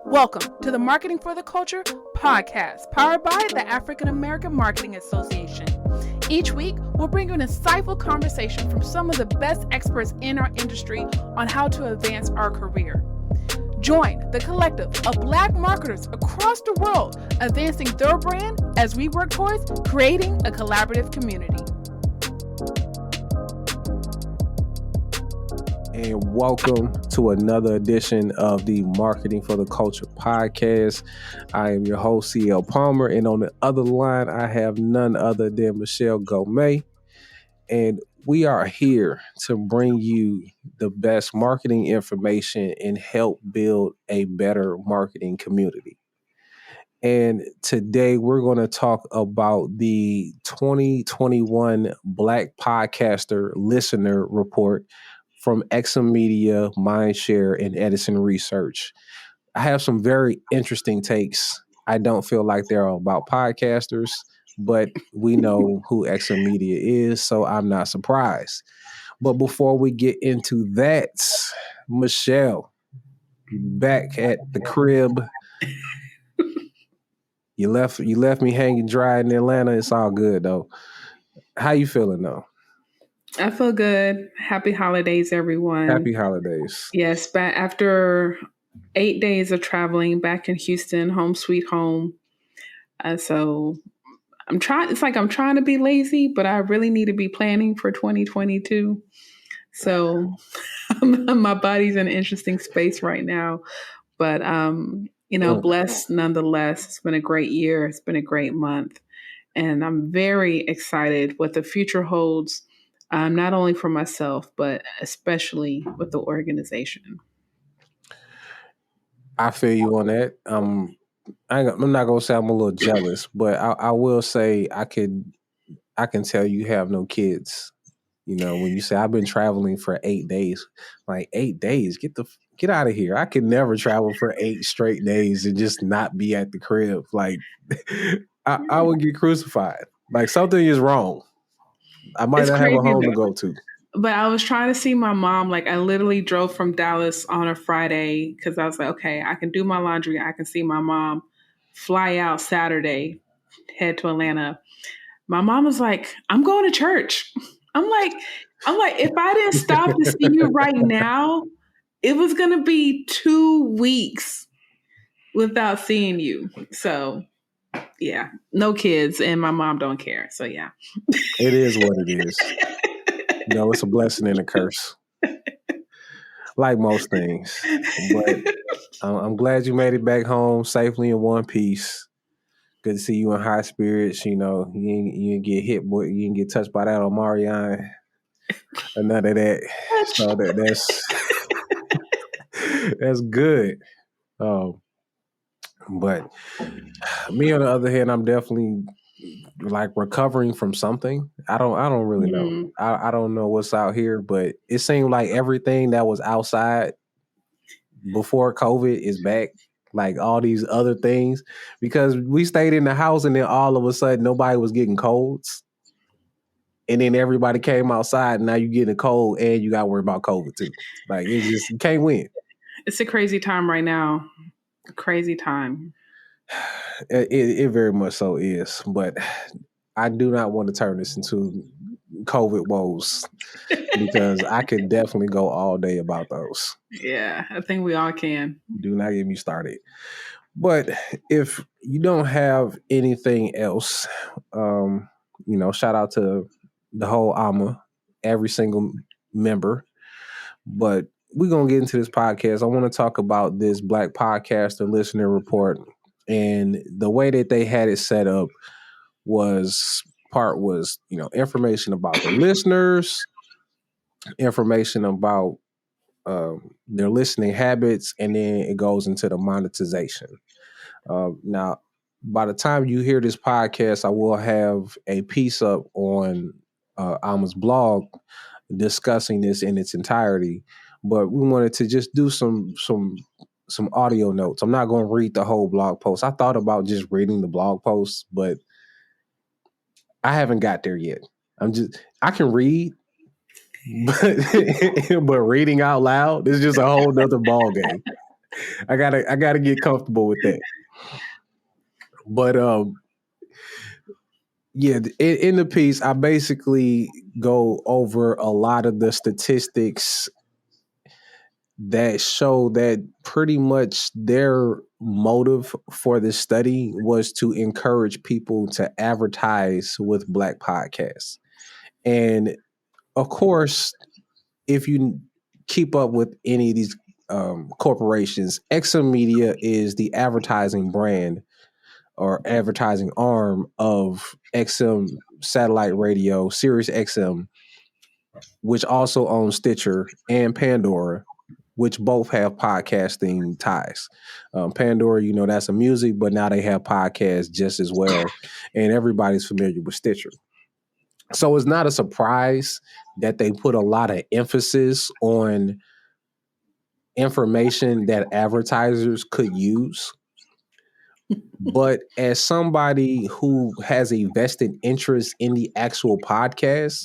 Welcome to the Marketing for the Culture podcast, powered by the African American Marketing Association. Each week, we'll bring you an insightful conversation from some of the best experts in our industry on how to advance our career. Join the collective of Black marketers across the world, advancing their brand as we work towards creating a collaborative community. And welcome to another edition of the Marketing for the Culture podcast. I am your host, CL Palmer, and on the other line, I have none other than Michelle Gomez. And we are here to bring you the best marketing information and help build a better marketing community. And today we're going to talk about the 2021 Black Podcaster Listener Report from XM Media, Mindshare, and Edison Research. I have some very interesting takes. I don't feel like they're about podcasters, but we know who XM Media is, so I'm not surprised. But before we get into that, Michelle, back at the crib. You left me hanging dry in Atlanta. It's all good though. How you feeling though? I feel good. Happy holidays, everyone. Happy holidays. Yes, but after 8 days of traveling back in Houston, home sweet home. So I'm trying to be lazy, but I really need to be planning for 2022. So my body's in an interesting space right now, but blessed nonetheless. It's been a great year. It's been a great month, and I'm very excited what the future holds. Not only for myself, but especially with the organization. I feel you on that. I'm not gonna say I'm a little jealous, but I will say I can tell you have no kids. You know, when you say I've been traveling for 8 days, like 8 days, get out of here. I could never travel for 8 straight days and just not be at the crib. Like I would get crucified. Like something is wrong. I might not have a home to go to. But I was trying to see my mom. Like I literally drove from Dallas on a Friday because I was like, okay, I can do my laundry. I can see my mom. Fly out Saturday, head to Atlanta. My mom was like, I'm going to church. I'm like, if I didn't stop to see you right now, it was going to be 2 weeks without seeing you. So yeah, no kids, and my mom don't care. So yeah. It is what it is. It's a blessing and a curse. Like most things. But I'm glad you made it back home safely in one piece. Good to see you in high spirits. You didn't get hit, boy. You didn't get touched by that on Marianne. Or none of that. So that's good. But me on the other hand, I'm definitely like recovering from something. I don't really know. I don't know what's out here, but it seemed like everything that was outside before COVID is back. Like all these other things, because we stayed in the house and then all of a sudden nobody was getting colds. And then everybody came outside and now you getting a cold and you got to worry about COVID too. Like it's just, you can't win. It's a crazy time right now. Crazy time. It very much so is, but I do not want to turn this into COVID woes because I could definitely go all day about those. Yeah, I think we all can. Do not get me started. But if you don't have anything else, shout out to the whole AMA, every single member. But we're going to get into this podcast. I want to talk about this Black Podcaster Listener Report. And the way that they had it set up was information about the listeners, information about their listening habits, and then it goes into the monetization. Now, by the time you hear this podcast, I will have a piece up on Alma's blog discussing this in its entirety. But we wanted to just do some audio notes. I'm not going to read the whole blog post. I thought about just reading the blog post, but I haven't got there yet. I can read, but reading out loud is just a whole nother ball game. I gotta get comfortable with that. But yeah, in the piece, I basically go over a lot of the statistics that show that pretty much their motive for this study was to encourage people to advertise with Black podcasts. And of course, if you keep up with any of these corporations, XM Media is the advertising brand or advertising arm of XM satellite radio, Sirius XM, which also owns Stitcher and Pandora, which both have podcasting ties. Pandora, that's a music, but now they have podcasts just as well. And everybody's familiar with Stitcher. So it's not a surprise that they put a lot of emphasis on information that advertisers could use. But as somebody who has a vested interest in the actual podcast,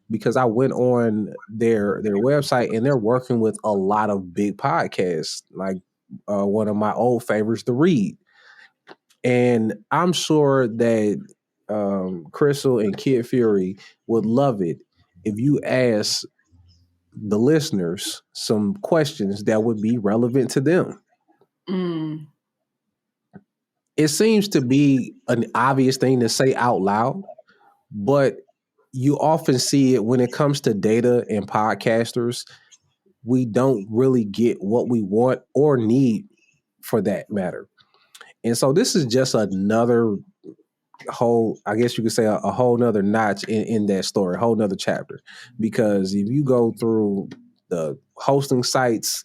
because I went on their website and they're working with a lot of big podcasts, like one of my old favorites, The Read. And I'm sure that Crystal and Kid Fury would love it if you ask the listeners some questions that would be relevant to them. Mm. It seems to be an obvious thing to say out loud, but you often see it when it comes to data and podcasters. We don't really get what we want or need for that matter. And so this is just another whole, I guess you could say a whole nother notch in that story, a whole nother chapter. Because if you go through the hosting sites,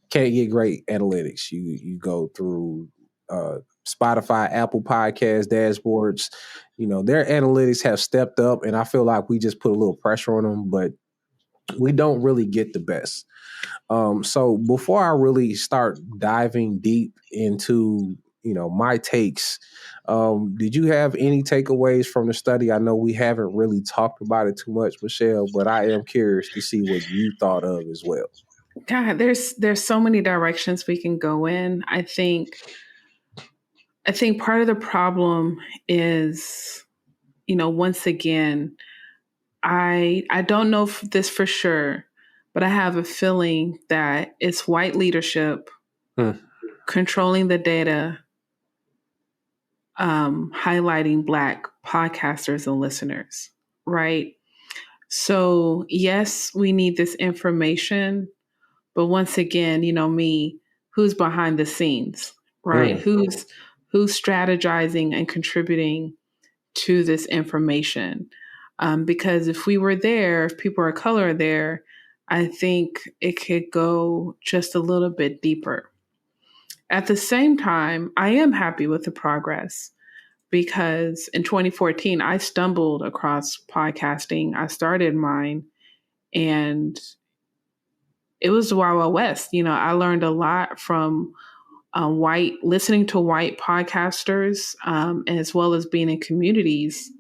can't get great analytics. You go through Spotify, Apple Podcast dashboards, their analytics have stepped up, and I feel like we just put a little pressure on them, but we don't really get the best. So before I really start diving deep into my takes, did you have any takeaways from the study? I know we haven't really talked about it too much, Michelle, but I am curious to see what you thought of as well. God, there's so many directions we can go in. I think part of the problem is, once again, I don't know this for sure, but I have a feeling that it's white leadership controlling the data, highlighting Black podcasters and listeners, right? So yes, we need this information, but once again, who's behind the scenes, right? Who's strategizing and contributing to this information? Because if we were there, if people of color are there, I think it could go just a little bit deeper. At the same time, I am happy with the progress because in 2014, I stumbled across podcasting. I started mine and it was the Wild Wild West. I learned a lot from listening to white podcasters, as well as being in communities,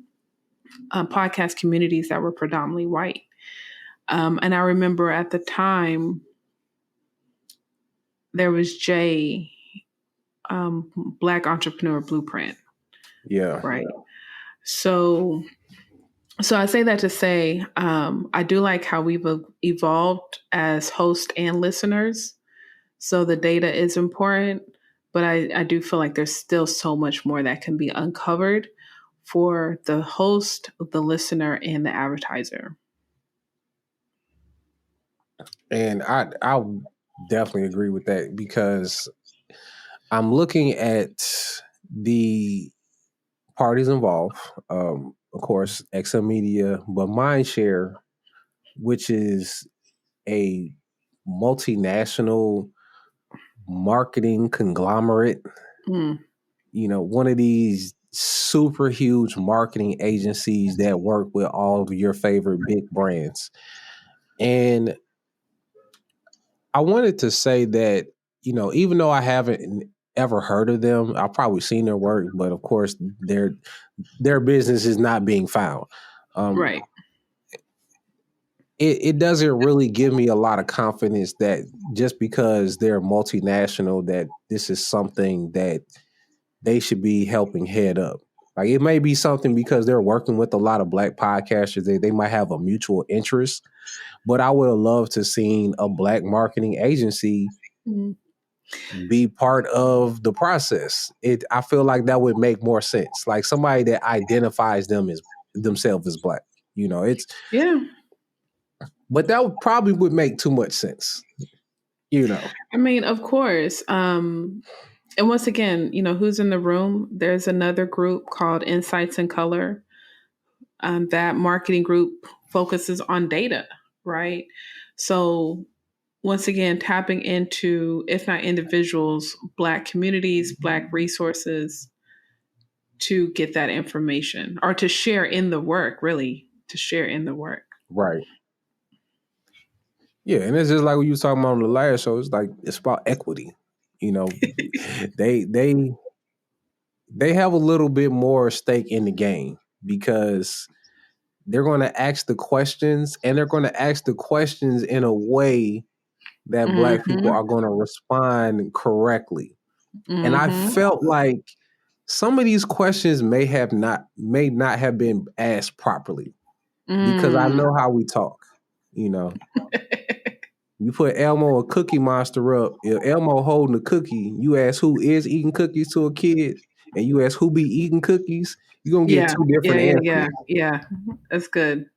podcast communities that were predominantly white. And I remember at the time, there was Jay, Black Entrepreneur Blueprint. Yeah. Right. So I say that to say, I do like how we've evolved as hosts and listeners. So the data is important, but I do feel like there's still so much more that can be uncovered for the host, the listener, and the advertiser. And I'll definitely agree with that because I'm looking at the parties involved. Of course, XM Media, but Mindshare, which is a multinational marketing conglomerate. One of these super huge marketing agencies that work with all of your favorite big brands. And I wanted to say that, even though I haven't ever heard of them, I've probably seen their work, but of course their business is not being found. Right. it doesn't really give me a lot of confidence that just because they're multinational that this is something that they should be helping head up. Like it may be something because they're working with a lot of black podcasters. They might have a mutual interest, but I would have loved to seen a black marketing agency be part of the process. I feel like that would make more sense. Like somebody that identifies themselves as black. You know, Yeah. but that probably would make too much sense. You know. I mean, of course. And once again, who's in the room? There's another group called Insights in Color. That marketing group focuses on data, right? So once again, tapping into, if not individuals, Black communities, Black resources to get that information or to share in the work, really, to share in the work. Right. Yeah, and it's just like what you were talking about on the last show. It's like it's about equity. You know, they have a little bit more stake in the game because they're going to ask the questions, and they're going to ask the questions in a way that Black people are going to respond correctly. And I felt like some of these questions may not have been asked properly because I know how we talk. You know, you put Elmo a Cookie Monster up. If Elmo holding a cookie, you ask who is eating cookies to a kid, and you ask who be eating cookies. You're gonna get two different answers. Yeah. That's good.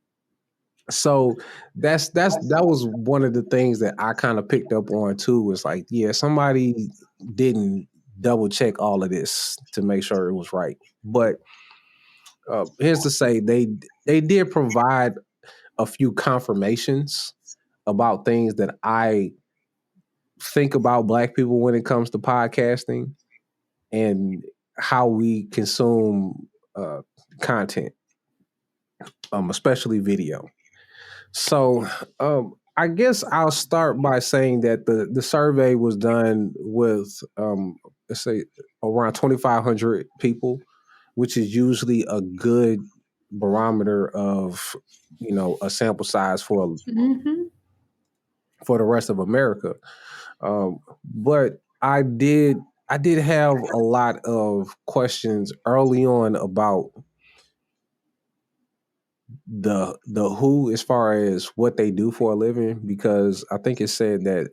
So that was one of the things that I kind of picked up on too. Was like, yeah, somebody didn't double check all of this to make sure it was right. But here's to say they did provide a few confirmations about things that I think about Black people when it comes to podcasting and how we consume content, especially video. So I guess I'll start by saying that the survey was done with let's say around 2,500 people, which is usually a good barometer of a sample size for the rest of America. But I did have a lot of questions early on about the who as far as what they do for a living, because I think it said that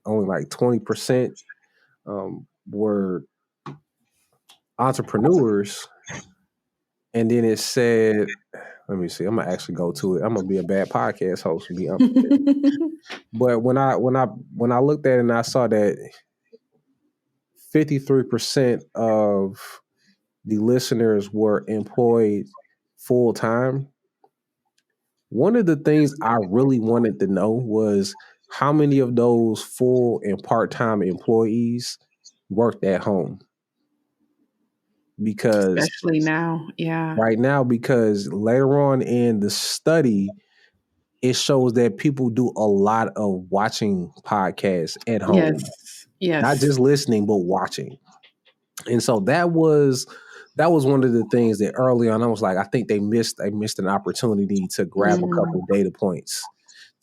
only like 20% were entrepreneurs, and then it said, let me see, I'm gonna actually go to it. I'm gonna be a bad podcast host and be unprepared. But when I looked at it and I saw that 53% of the listeners were employed full time, one of the things I really wanted to know was how many of those full and part-time employees worked at home. Because especially now, yeah. Right now, because later on in the study, it shows that people do a lot of watching podcasts at home. Yes. Not just listening, but watching. And so that was one of the things that early on I was like, I think they missed an opportunity to grab a couple of data points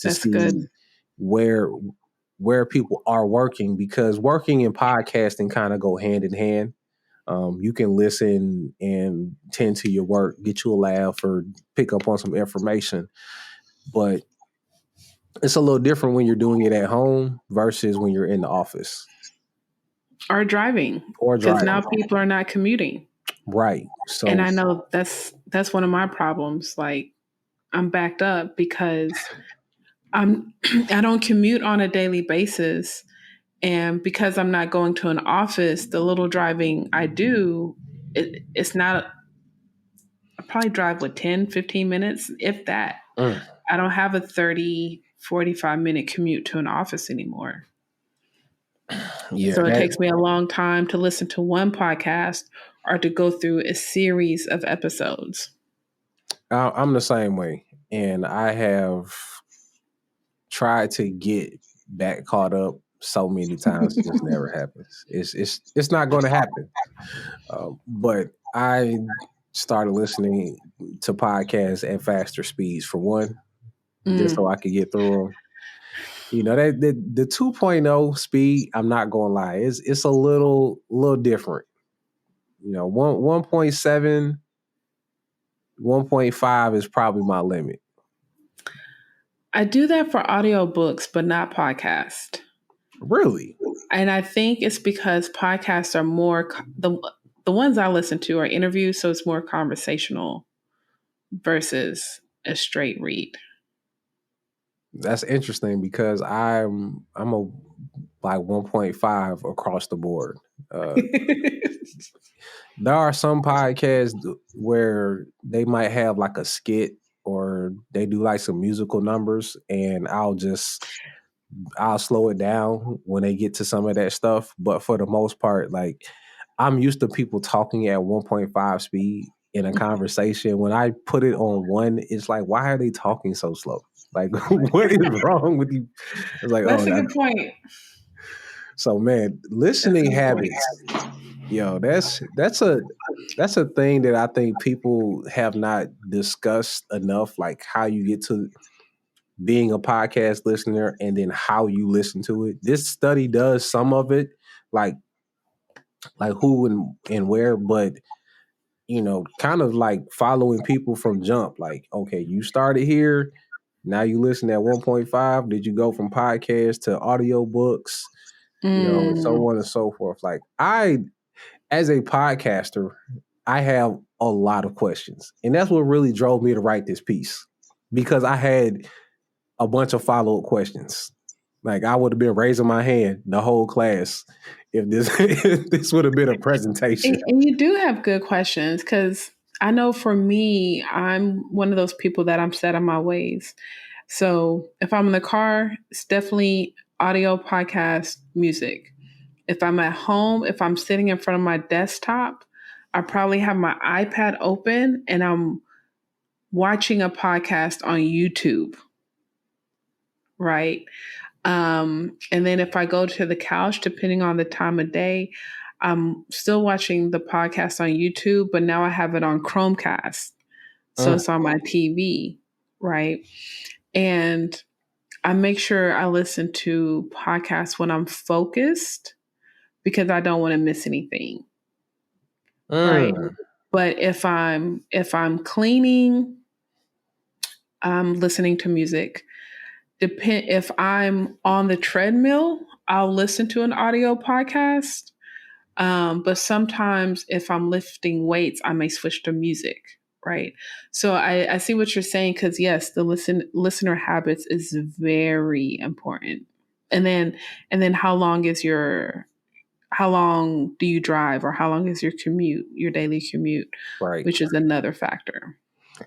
to That's see good. where people are working, because working and podcasting kind of go hand in hand. You can listen and tend to your work, get you a laugh, or pick up on some information. But it's a little different when you're doing it at home versus when you're in the office. Or driving. Because now people are not commuting. Right. So, and I know that's one of my problems. Like, I'm backed up because I don't commute on a daily basis. And because I'm not going to an office, the little driving I do, it's not, I probably drive with 10, 15 minutes, if that. I don't have a 30, 45-minute commute to an office anymore. Yeah, so it takes me a long time to listen to one podcast or to go through a series of episodes. I'm the same way. And I have tried to get back caught up so many times. It just never happens. It's not going to happen. But I started listening to podcasts at faster speeds, for one. just so I could get through them. You know, that the 2.0 speed, I'm not gonna lie, it's a little different. You know, 1.7, 1.5 is probably my limit. I do that for audiobooks, but not podcast. Really? And I think it's because podcasts are more the ones I listen to are interviews, so it's more conversational versus a straight read. That's interesting because I'm a like 1.5 across the board. There are some podcasts where they might have like a skit or they do like some musical numbers, and I'll slow it down when they get to some of that stuff. But for the most part, like I'm used to people talking at 1.5 speed in a conversation. When I put it on one, it's like, why are they talking so slow? Like, what is wrong with you? It's like, That's oh, a good point. so man, That's a listening good point. habits, yo, that's a thing that I think people have not discussed enough. Like how you get to being a podcast listener and then how you listen to it. This study does some of it, like who and where, but you know, kind of like following people from jump. Like, okay, you started here, now you listen at 1.5. Did you go from podcast to audiobooks? You know, and so on and so forth. Like as a podcaster, I have a lot of questions. And that's what really drove me to write this piece because I had a bunch of follow-up questions. Like I would have been raising my hand the whole class if this if this would have been a presentation. And you do have good questions because I know for me, I'm one of those people that I'm set in my ways. So if I'm in the car, it's definitely audio, podcast, music. If I'm at home, if I'm sitting in front of my desktop, I probably have my iPad open and I'm watching a podcast on YouTube, right? And then if I go to the couch, depending on the time of day, I'm still watching the podcast on YouTube, but now I have it on Chromecast. So it's on my TV, right? And I make sure I listen to podcasts when I'm focused because I don't want to miss anything. Right. But if I'm cleaning, I'm listening to music. If I'm on the treadmill, I'll listen to an audio podcast. But sometimes if I'm lifting weights, I may switch to music. Right. So I see what you're saying because yes, the listener habits is very important. And then how long do you drive or how long is your commute, your daily commute, Right. which is another factor.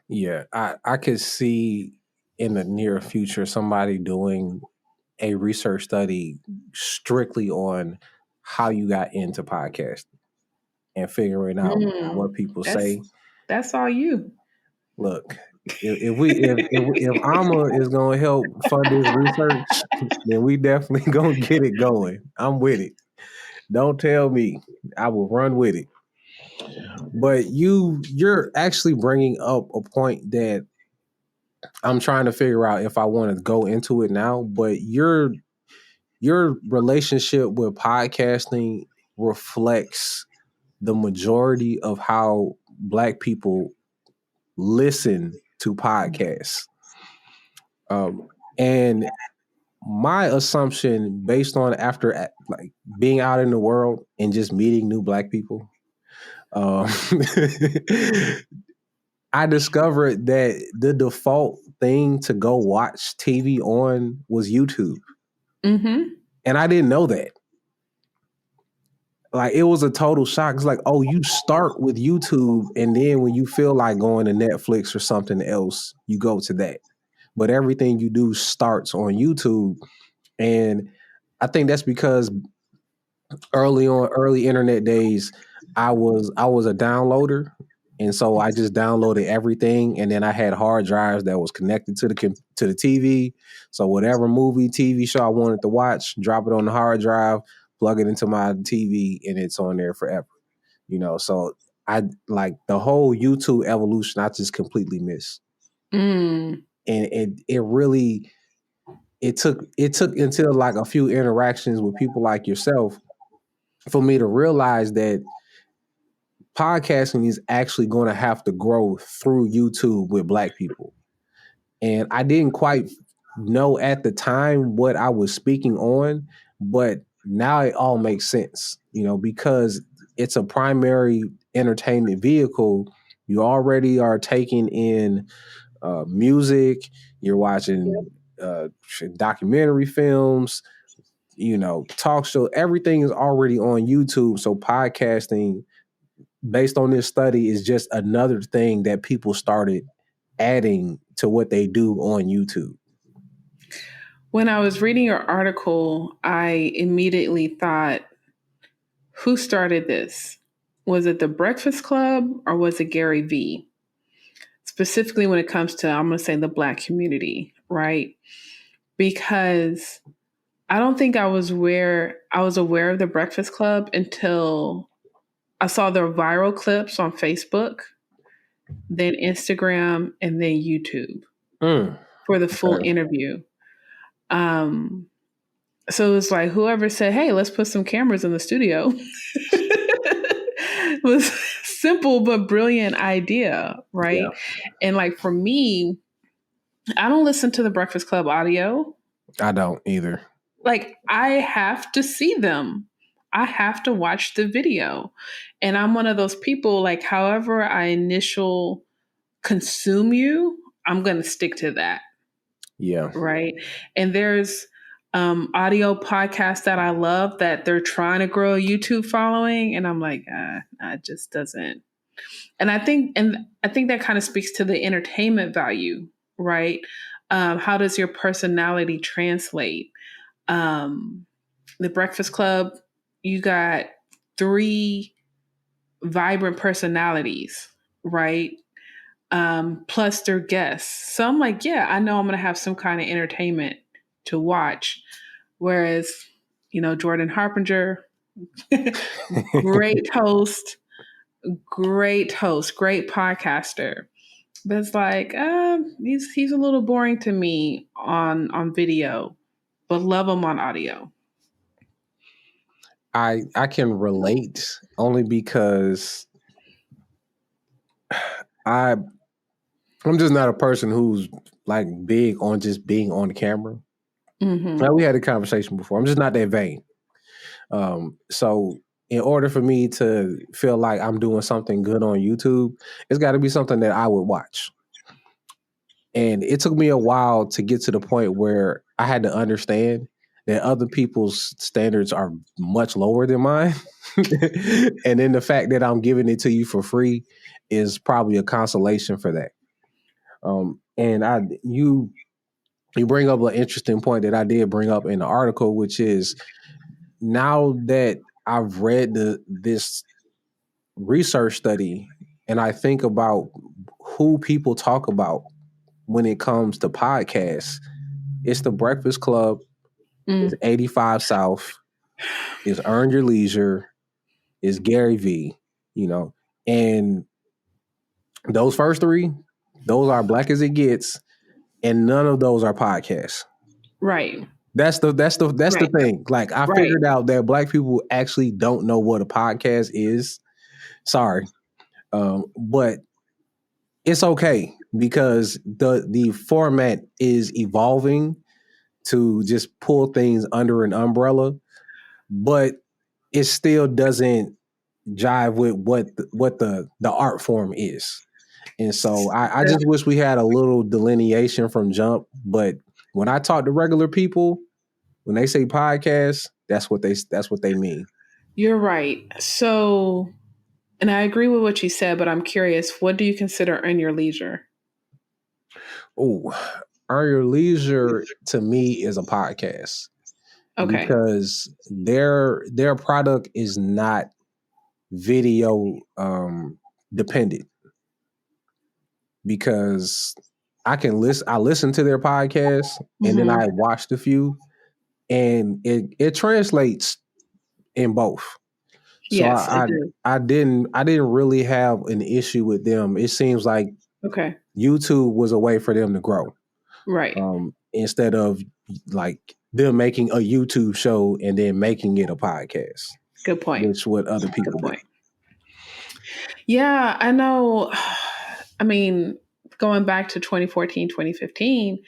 Yeah. I could see in the near future somebody doing a research study strictly on how you got into podcasting and figuring out what people say. That's all you. Look, if Alma is gonna help fund this research, then we definitely gonna get it going. I'm with it. Don't tell me. I will run with it. But you're actually bringing up a point that I'm trying to figure out if I want to go into it now. But your relationship with podcasting reflects the majority of how Black people listen to podcasts. And my assumption, based on after like being out in the world and just meeting new Black people, um, I discovered that the default thing to go watch TV on was YouTube. Mm-hmm. And I didn't know that. Like it was a total shock. It's like, oh, you start with YouTube, and then when you feel like going to Netflix or something else, you go to that. But everything you do starts on YouTube. And I think that's because early internet days, I was a downloader. And so I just downloaded everything, and then I had hard drives that was connected to the TV. So whatever movie, TV show I wanted to watch, drop it on the hard drive, plug it into my TV, and it's on there forever. You know, so I like the whole YouTube evolution. I just completely missed. and it really it took until like a few interactions with people like yourself for me to realize that podcasting is actually going to have to grow through YouTube with Black people. And I didn't quite know at the time what I was speaking on, but now it all makes sense, because it's a primary entertainment vehicle. You already are taking in music, you're watching documentary films, talk show, everything is already on YouTube. So podcasting, based on this study, is just another thing that people started adding to what they do on YouTube. When I was reading your article, I immediately thought, who started this? Was it the Breakfast Club or was it Gary Vee? Specifically when it comes to, I'm going to say, the Black community, right? Because I don't think I was aware of the Breakfast Club until I saw their viral clips on Facebook, then Instagram, and then YouTube for the full interview. So it's like whoever said, "Hey, let's put some cameras in the studio," was simple but brilliant idea, right? Yeah. And like for me, I don't listen to the Breakfast Club audio. I don't either. Like I have to see them. I have to watch the video. And I'm one of those people, like however I initial consume you, I'm going to stick to that. Yeah. Right. And there's audio podcasts that I love that they're trying to grow a YouTube following. And I'm like, it just doesn't. And I think that kind of speaks to the entertainment value, right? How does your personality translate? The Breakfast Club, you got 3 vibrant personalities, right? Plus their guests. So I'm like, yeah, I know I'm going to have some kind of entertainment to watch. Whereas, Jordan Harbinger, great host, great podcaster. But it's like, he's a little boring to me on video, but love him on audio. I can relate only because I'm just not a person who's like big on just being on the camera. Mm-hmm. Now, we had a conversation before. I'm just not that vain. So in order for me to feel like I'm doing something good on YouTube, it's got to be something that I would watch. And it took me a while to get to the point where I had to understand that other people's standards are much lower than mine. And then the fact that I'm giving it to you for free is probably a consolation for that. And you bring up an interesting point that I did bring up in the article, which is now that I've read this research study and I think about who people talk about when it comes to podcasts, it's the Breakfast Club, it's 85 South, it's Earn Your Leisure, it's Gary Vee, and those first 3, those are Black as it gets, and none of those are podcasts. Right. That's the thing. Like I figured out that Black people actually don't know what a podcast is. Sorry. But it's okay because the format is evolving to just pull things under an umbrella, but it still doesn't jive with what the art form is. And so I just wish we had a little delineation from jump. But when I talk to regular people, when they say podcast, that's what they mean. You're right. So, and I agree with what you said, but I'm curious, what do you consider Earn Your Leisure? Oh, Earn Your Leisure to me is a podcast. Okay. Because their product is not video dependent. Because I listen to their podcast and then I watched a few, and it translates in both. So yes, I didn't really have an issue with them. It seems like okay, YouTube was a way for them to grow. Right. Instead of like them making a YouTube show and then making it a podcast. Good point. Which what other people do. Yeah, I know. I mean, going back to 2014, 2015,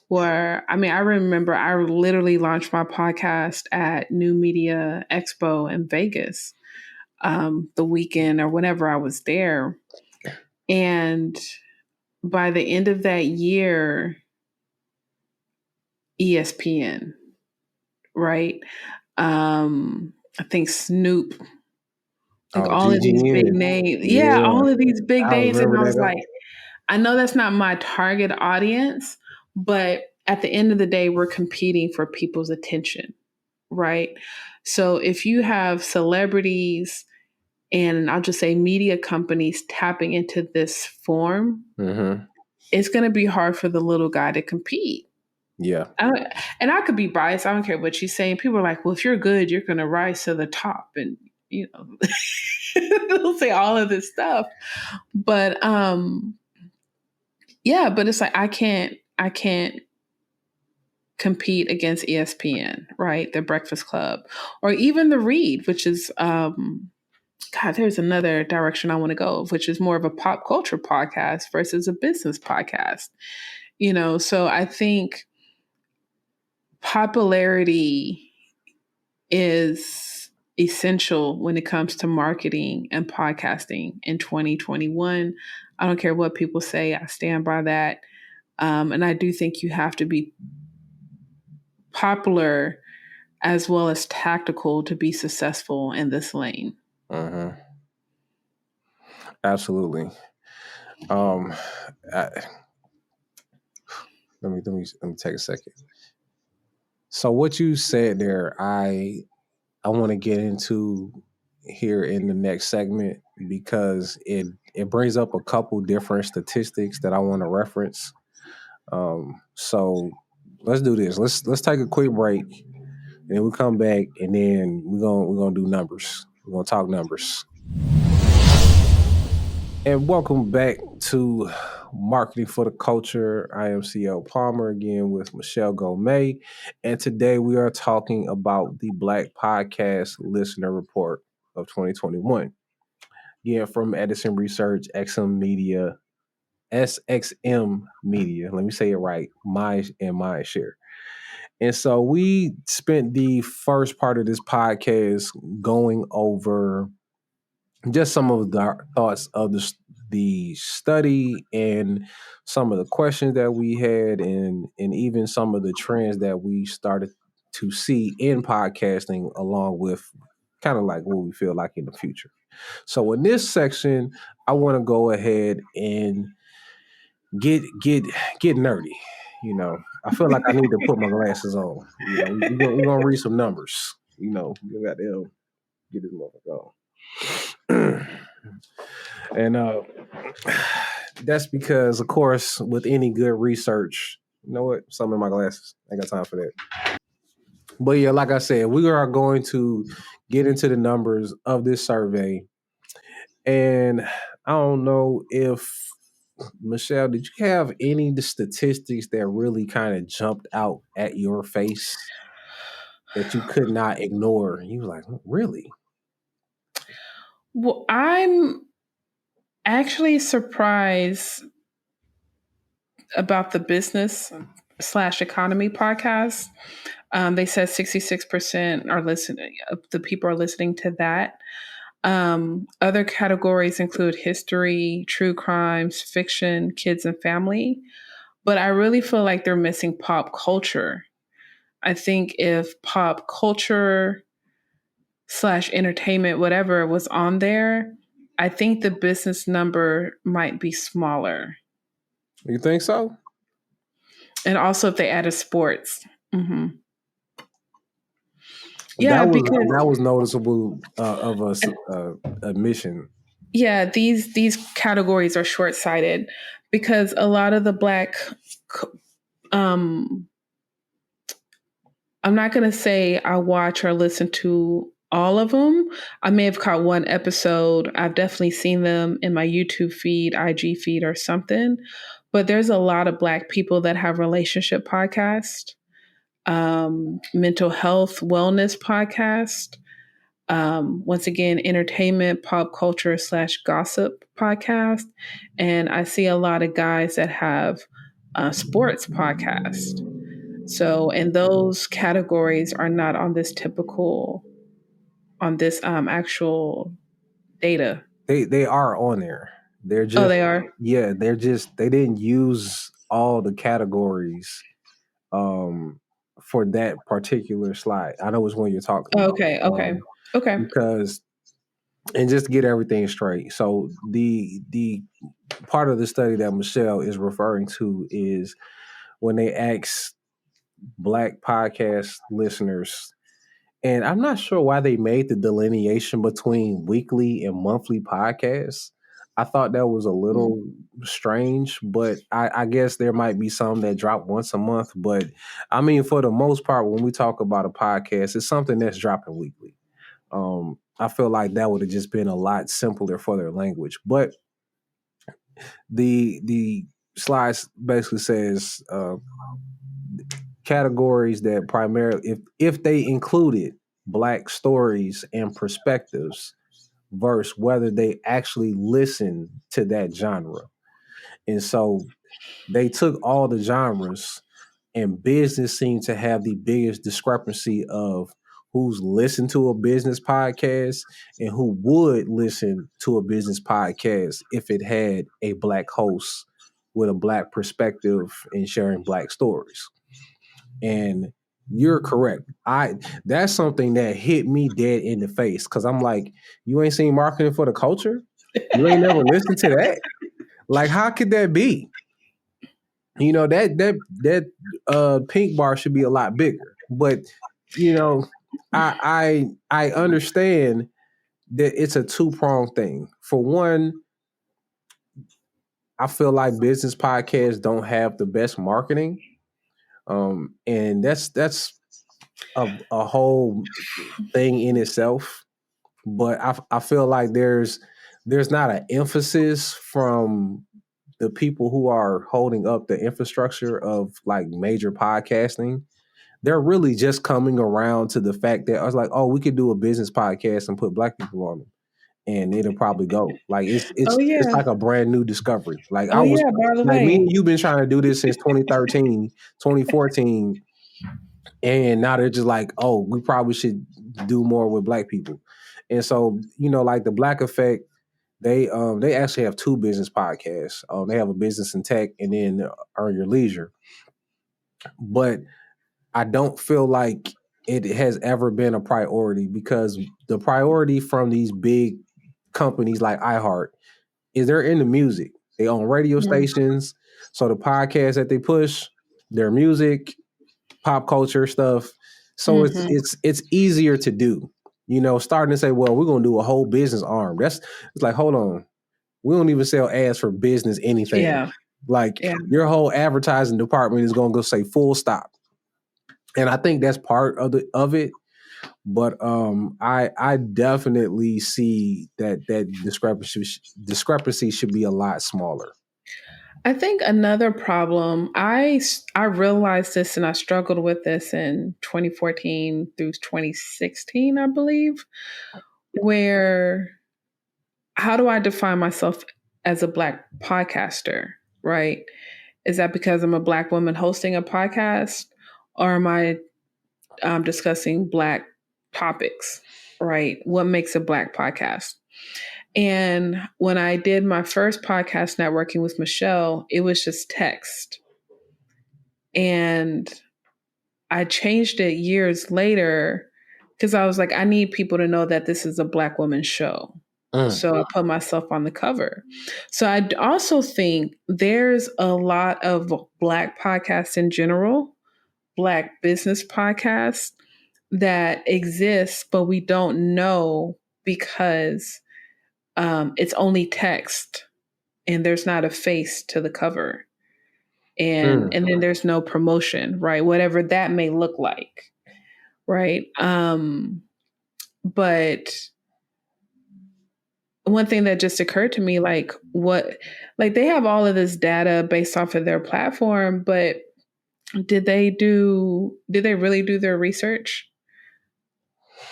where, I mean, I remember I literally launched my podcast at New Media Expo in Vegas the weekend or whenever I was there. And by the end of that year, ESPN, right? I think Snoop, like all of these big GGN. names. Yeah, Yeah. all of these big I names. And I remember was that. like, I know that's not my target audience, but at the end of the day, we're competing for people's attention, right? So if you have celebrities and I'll just say media companies tapping into this form, it's going to be hard for the little guy to compete. Yeah. And I could be biased. I don't care what she's saying. People are like, well, if you're good, you're going to rise to the top. And, you know, they'll say all of this stuff. But, yeah, but it's like I can't compete against ESPN, right? The Breakfast Club, or even the Read, which is God, there's another direction I want to go, which is more of a pop culture podcast versus a business podcast. You know, so I think popularity is essential when it comes to marketing and podcasting in 2021. I don't care what people say, I stand by that. And I do think you have to be popular as well as tactical to be successful in this lane. Absolutely. Let me take a second. So what you said there, I want to get into here in the next segment because it brings up a couple different statistics that I want to reference. So let's do this. Let's take a quick break, and then we come back, and then we're gonna do numbers. We're gonna talk numbers. And welcome back to Marketing for the Culture. I am CL Palmer again with Michelle Gomez. And today we are talking about the Black Podcast Listener Report of 2021. Again, from Edison Research, XM Media, SXM Media. Let me say it right. Mindshare. And so we spent the first part of this podcast going over just some of the thoughts of the study and some of the questions that we had and even some of the trends that we started to see in podcasting, along with kind of like what we feel like in the future. So in this section, I want to go ahead and get nerdy. You know, I feel like I need to put my glasses on. You know, we're gonna read some numbers. You know, you got to get this motherfucker on. And that's because, of course, with any good research, you know what? Some in my glasses. I ain't got time for that. But yeah, like I said, we are going to get into the numbers of this survey. And I don't know if, Michelle, did you have any of the statistics that really kind of jumped out at your face that you could not ignore? You were like, really? Well, I'm actually surprised about the business/economy podcast. They said 66% are listening. The people are listening to that. Other categories include history, true crimes, fiction, kids and family. But I really feel like they're missing pop culture. I think if pop culture/entertainment, whatever was on there, I think the business number might be smaller. You think so? And also if they added sports. Mm-hmm. Yeah, that was noticeable of a admission. Yeah, these categories are short-sighted because a lot of the Black, I'm not going to say I watch or listen to all of them. I may have caught one episode. I've definitely seen them in my YouTube feed, IG feed, or something. but there's a lot of Black people that have relationship podcasts, mental health, wellness podcast. Once again, entertainment, pop culture / gossip podcast. And I see a lot of guys that have sports podcast. So, and those categories are not on this actual data. They are on there. They're Oh, just they are? they didn't use all the categories for that particular slide. I know which one you're talking about. Okay. Because and just to get everything straight. So the part of the study that Michelle is referring to is when they asked Black podcast listeners, and I'm not sure why they made the delineation between weekly and monthly podcasts. I thought that was a little strange, but I guess there might be some that drop once a month. But I mean, for the most part, when we talk about a podcast, it's something that's dropping weekly. I feel like that would have just been a lot simpler for their language. But the slides basically says categories that primarily, if they included Black stories and perspectives versus whether they actually listen to that genre. And so they took all the genres, and business seemed to have the biggest discrepancy of who's listened to a business podcast and who would listen to a business podcast if it had a Black host with a Black perspective and sharing Black stories. And you're correct. That's something that hit me dead in the face because I'm like, you ain't seen marketing for the culture? You ain't never listened to that? Like, how could that be? You know, that pink bar should be a lot bigger. But, you know, I understand that it's a two-pronged thing. For one, I feel like business podcasts don't have the best marketing. And that's a whole thing in itself. But I feel like there's not an emphasis from the people who are holding up the infrastructure of like major podcasting. They're really just coming around to the fact that I was like, oh, we could do a business podcast and put Black people on them, and it'll probably go. Like it's like a brand new discovery. Like I was By the like, me way. and you've been trying to do this since 2013, 2014. And now they're just like, oh, we probably should do more with Black people. And so, you know, like the Black Effect, they actually have two business podcasts. They have a business and tech, and then Earn Your Leisure. But I don't feel like it has ever been a priority because the priority from these big companies like iHeart is they're into music. They own radio stations, so the podcasts that they push, their music, pop culture stuff. So it's easier to do. You know, starting to say, well, we're gonna do a whole business arm. It's like, hold on. We don't even sell ads for business anything. Yeah. Like your whole advertising department is gonna go say full stop. And I think that's part of it. But I definitely see that discrepancy should be a lot smaller. I think another problem, I realized this and I struggled with this in 2014 through 2016, I believe, where how do I define myself as a Black podcaster, right? Is that because I'm a Black woman hosting a podcast, or am I discussing Black topics, right? What makes a Black podcast? And when I did my first podcast networking with Michelle, it was just text. And I changed it years later because I was like, I need people to know that this is a Black woman show. So I put myself on the cover. So I also think there's a lot of Black podcasts in general, Black business podcasts that exist, but we don't know because it's only text and there's not a face to the cover. And then there's no promotion, right? Whatever that may look like, right? But one thing that just occurred to me, like they have all of this data based off of their platform, but did they really do their research?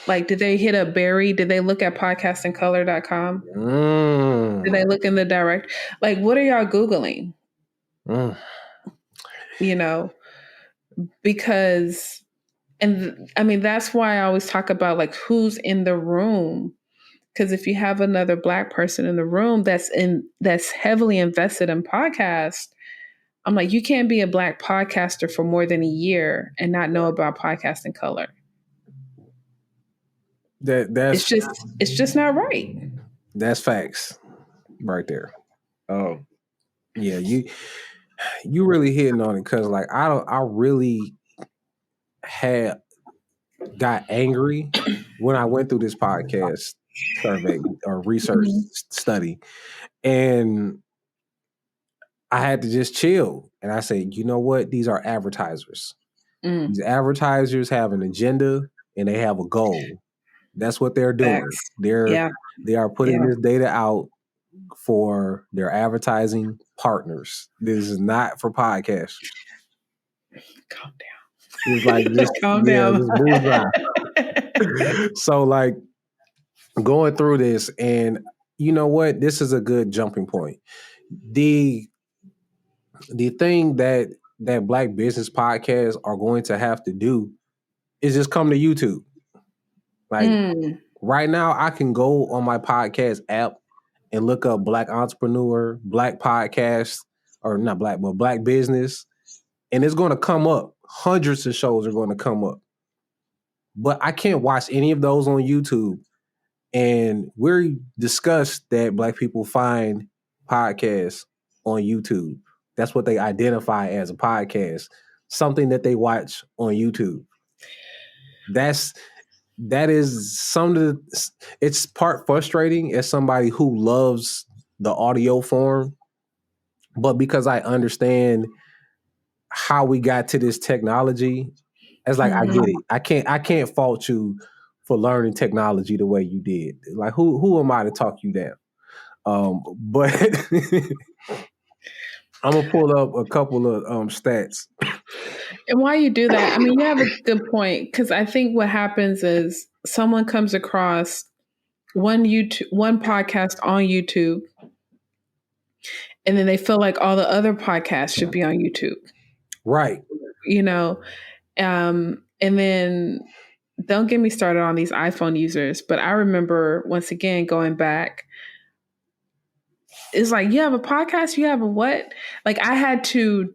Like, did they hit a berry? Did they look at podcastingcolor.com? Did they look in the direct? Like, what are y'all Googling? You know, because, and I mean, that's why I always talk about like who's in the room. Because if you have another Black person in the room that's heavily invested in podcasts, I'm like, you can't be a Black podcaster for more than a year and not know about podcasting color. That's it's just not right. That's facts right there. Yeah, you really hitting on it, because like I really got angry when I went through this podcast survey or research study, and I had to just chill. And I said, you know what? These are advertisers. These advertisers have an agenda and they have a goal. That's what they're doing. They are putting this data out for their advertising partners. This is not for podcasters. Calm down. It's like just calm down. Just move on. So like going through this, and you know what? This is a good jumping point. The thing that Black business podcasts are going to have to do is just come to YouTube. Like right now, I can go on my podcast app and look up Black entrepreneur, Black podcast, or not Black, but Black business, and it's going to come up. Hundreds of shows are going to come up. But I can't watch any of those on YouTube. And we discussed that Black people find podcasts on YouTube. That's what they identify as a podcast, something that they watch on YouTube. That is some of the, it's part frustrating as somebody who loves the audio form, but because I understand how we got to this technology, it's like I get it. I can't fault you for learning technology the way you did. Like who am I to talk you down? But I'm gonna pull up a couple of stats. And while you do that, I mean, you have a good point, because I think what happens is someone comes across one podcast on YouTube, and then they feel like all the other podcasts should be on YouTube, right? You know, and then don't get me started on these iPhone users. But I remember once again going back. It's like, you have a podcast, you have a what? Like I had to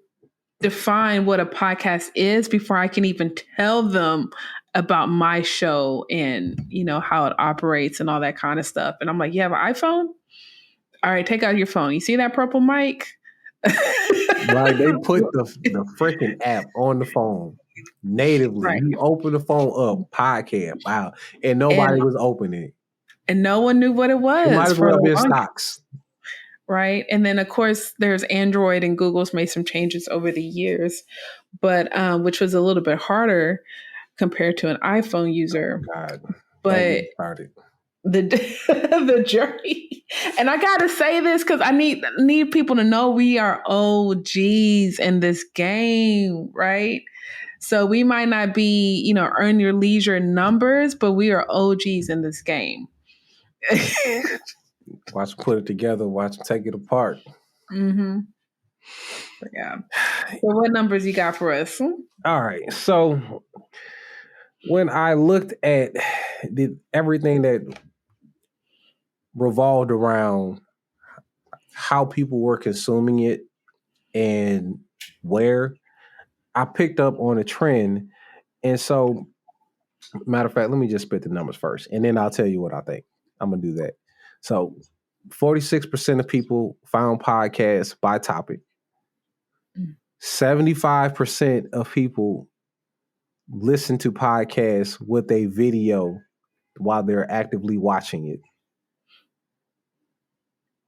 define what a podcast is before I can even tell them about my show and, you know, how it operates and all that kind of stuff. And I'm like, you have an iPhone? All right, take out your phone. You see that purple mic? Like they put the freaking app on the phone natively. Right. You open the phone up, podcast, wow, and nobody was opening it. And no one knew what it was. It might as well be stocks. Right. And then, of course, there's Android, and Google's made some changes over the years, but which was a little bit harder compared to an iPhone user. God, but the journey. And I got to say this because I need people to know we are OGs in this game, right? So we might not be, you know, earn your leisure numbers, but we are OGs in this game. Watch them put it together. Watch them take it apart. Mm-hmm. Yeah. So what numbers you got for us? All right. So when I looked at everything that revolved around how people were consuming it and where, I picked up on a trend. And so, matter of fact, let me just spit the numbers first, and then I'll tell you what I think. I'm going to do that. So 46% of people found podcasts by topic. 75% of people listen to podcasts with a video while they're actively watching it.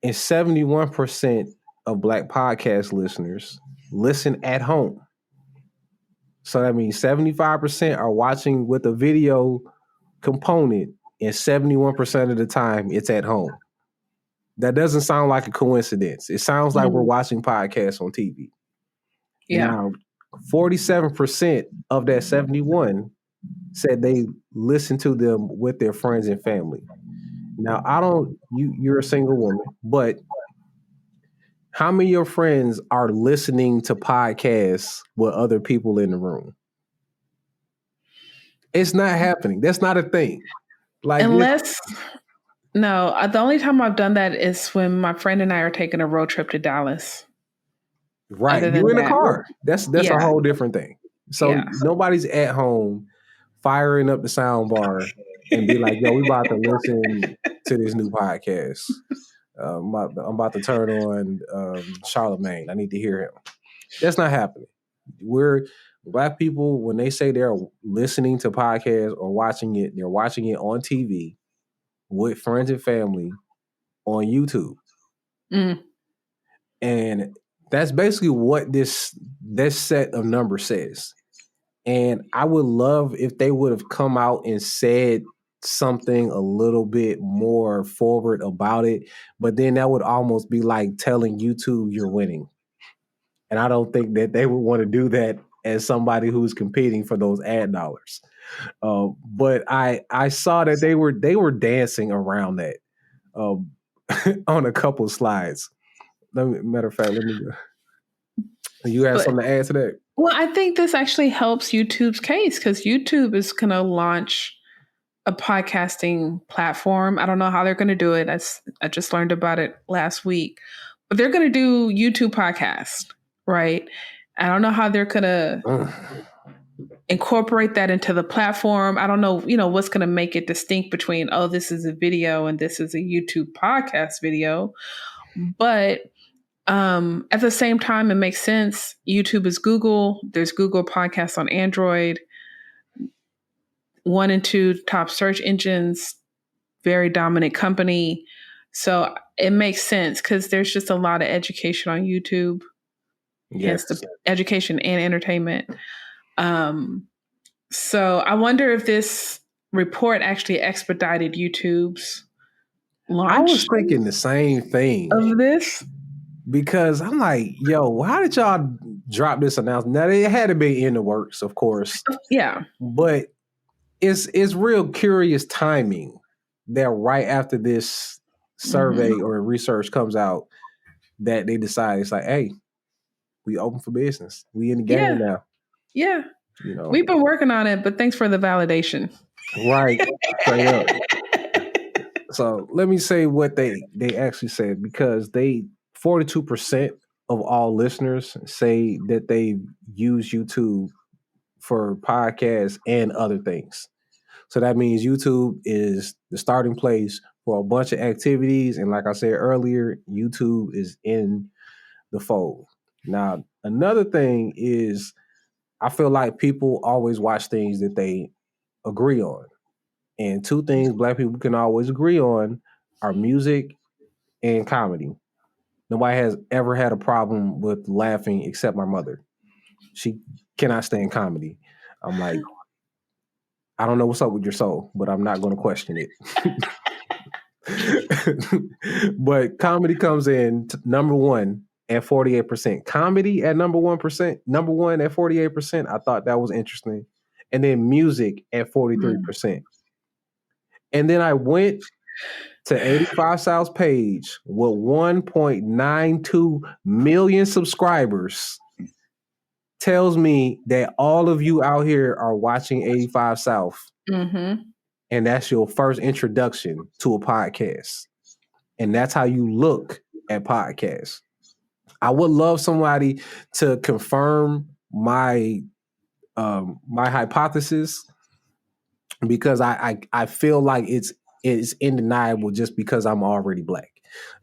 And 71% of Black podcast listeners listen at home. So that means 75% are watching with a video component, and 71% of the time it's at home. That doesn't sound like a coincidence. It sounds like we're watching podcasts on TV. Yeah. Now, 47% of that 71 said they listen to them with their friends and family. Now, you're a single woman, but how many of your friends are listening to podcasts with other people in the room? It's not happening. That's not a thing. Like, No, the only time I've done that is when my friend and I are taking a road trip to Dallas. right, you in the car. That's a whole different thing. So nobody's at home firing up the sound bar and be like, "Yo, we about to listen to this new podcast. I'm about to turn on Charlemagne. I need to hear him." That's not happening. Black people, when they say they're listening to podcasts or watching it, they're watching it on TV with friends and family on YouTube. And that's basically what this set of numbers says. And I would love if they would have come out and said something a little bit more forward about it, but then that would almost be like telling YouTube you're winning. And I don't think that they would want to do that as somebody who's competing for those ad dollars. But I saw that they were dancing around that on a couple slides. Matter of fact, let me go. You have something to add to that? Well, I think this actually helps YouTube's case because YouTube is going to launch a podcasting platform. I don't know how they're going to do it. I just learned about it last week. But they're going to do YouTube podcast, right? I don't know how they're going to incorporate that into the platform. I don't know, what's going to make it distinct between, oh, this is a video and this is a YouTube podcast video. But at the same time, it makes sense. YouTube is Google. There's Google Podcasts on Android. 1 and 2 top search engines, very dominant company. So it makes sense because there's just a lot of education on YouTube. Yes, the education and entertainment. So I wonder if this report actually expedited YouTube's launch. I was thinking the same thing of this. Because I'm like, yo, how did y'all drop this announcement? Now, it had to be in the works, of course. Yeah. But it's real curious timing that right after this survey or research comes out that they decide it's like, hey, we open for business. We in the game now. Yeah. We've been working on it, but thanks for the validation. Right. Straight up. So let me say what they actually said, because 42% of all listeners say that they use YouTube for podcasts and other things. So that means YouTube is the starting place for a bunch of activities. And like I said earlier, YouTube is in the fold. Now, another thing is I feel like people always watch things that they agree on. And 2 things Black people can always agree on are music and comedy. Nobody has ever had a problem with laughing except my mother. She cannot stand comedy. I'm like, I don't know what's up with your soul, but I'm not going to question it. But comedy comes in number 1 at 48%. Comedy at number 1 at 48%. I thought that was interesting. And then music at 43%. And then I went to 85 South's page with 1.92 million subscribers. Tells me that all of you out here are watching 85 South. And that's your first introduction to a podcast. And that's how you look at podcasts. I would love somebody to confirm my hypothesis, because I feel like it's undeniable just because I'm already Black.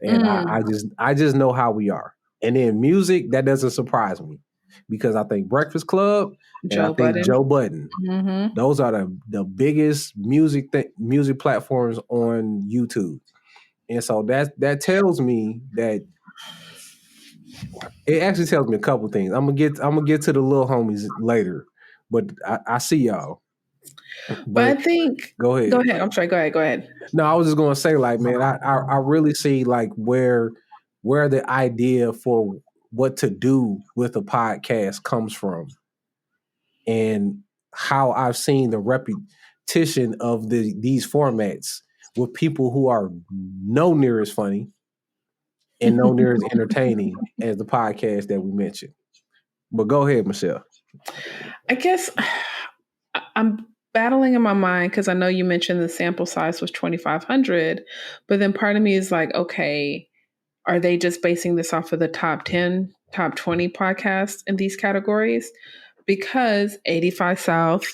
And I just know how we are. And then music, that doesn't surprise me, because I think Breakfast Club and I think Joe Budden. Those are the biggest music platforms on YouTube. And so that tells me that it actually tells me a couple things. I'm gonna get to the little homies later, but I see y'all. But I think go ahead. I'm sorry. Go ahead. No, I was just gonna say, like, man, I really see like where the idea for what to do with a podcast comes from, and how I've seen the repetition of these formats with people who are no near as funny and no near as entertaining as the podcast that we mentioned. But go ahead, Michelle. I guess I'm battling in my mind because I know you mentioned the sample size was 2,500, but then part of me is like, okay, are they just basing this off of the top 10, top 20 podcasts in these categories? Because 85 South,